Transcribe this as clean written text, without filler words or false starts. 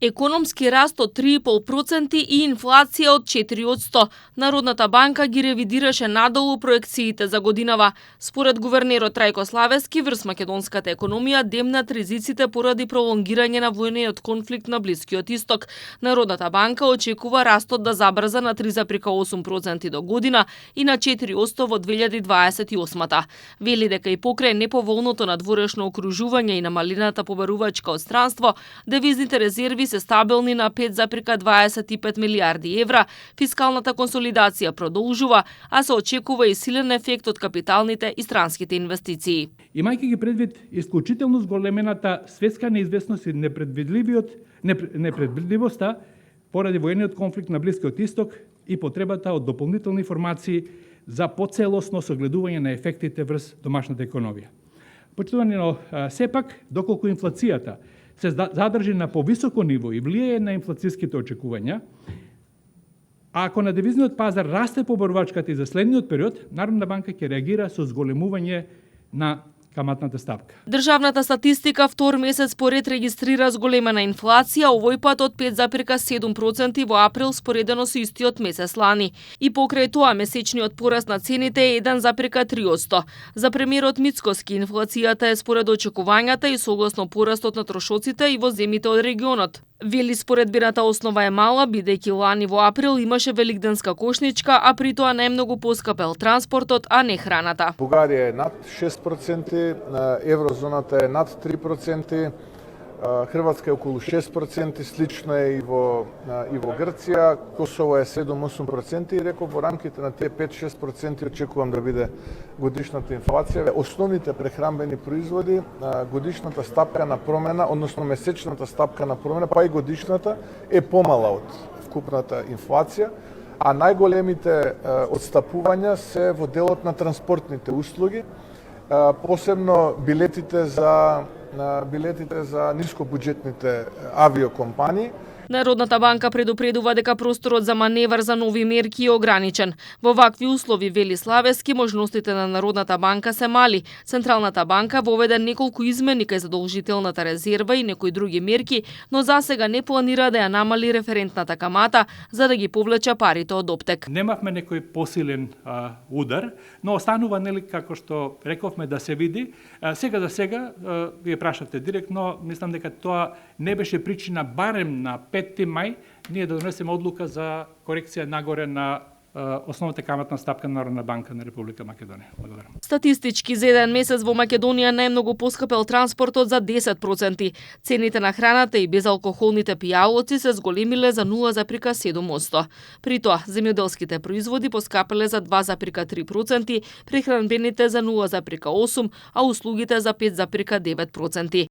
Економски раст од 3,5% и инфлација од 4%. Народната банка ги ревидираше надолу проекциите за годинава. Според гувернерот Трајко Славески, врз македонската економија демнат ризиците поради пролонгирање на војниот конфликт на Блискиот Исток. Народната банка очекува растот да забрза на 3,8% до година и на 4% во 2028. Вели дека и покрај неповолното надворешно окружување и намалената побарувачка од странство, девизните резерви се стабилни на 5,25 милиарди евра, фискалната консолидација продолжува, а се очекува и силен ефект од капиталните и странските инвестиции. Имајќи ги предвид исклучително зголемената светска неизвестност и непредвидливоста поради војниот конфликт на Блискиот Исток и потребата од дополнителни информации за поцелосно согледување на ефектите врз домашната економија. Почитувани, но сепак, доколку инфлацијата се задржи на повисоко ниво и влијае на инфлацијските очекувања, а ако на девизниот пазар расте поборувачката и за следниот период, Народна банка ќе реагира со зголемување на каматната ставка. Државната статистика втор месец поред регистрира зголемена инфлација, овој пат од 5,7% во април споредено со истиот месец лани. И покрај тоа месечниот пораст на цените е 1,3%. За премиерот Мицкоски инфлацијата е според очекувањата и согласно порастот на трошоците и во земјите од регионот. Вели споредбената основа е мала, бидејќи лани во април имаше великденска кошничка, а при тоа најмногу поскапел транспортот, а не храната. Бугарија е над 6%, еврозоната е над 3%, Хрватска е околу 6%, слично е и во Грција, Косово е 7-8% и реков во рамките на тие 5-6% очекувам да биде годишната инфлација. Основните прехранбени производи, годишната стапка на промена, односно месечната стапка на промена, па и годишната е помала од вкупната инфлација, а најголемите отстапувања се во делот на транспортните услуги, посебно билетите за нискобуџетните авиокомпании. Народната банка предупредува дека просторот за маневар за нови мерки е ограничен. Во вакви услови, вели Славески, можностите на Народната банка се мали. Централната банка воведе неколку измени кај задолжителната резерва и некои други мерки, но засега не планира да ја намали референтната камата за да ги повлече парите од оптек. Немавме некој посилен удар, но останува, нели, како што рековме, да се види. Сега за сега, вие прашате директно, мислам дека тоа не беше причина барем на 5 мај, ние да донесеме одлука за корекција нагоре на основната каматна стапка на Народна банка на Република Македонија. Благодарам. Статистички за еден месец во Македонија најмногу поскапел транспортот за 10%. Цените на храната и безалкохолните пијалоци се зголемиле за 0,7%. При тоа, земјоделските производи поскапеле за 2,3%, прехранбените за 0,8%, а услугите за 5,9%.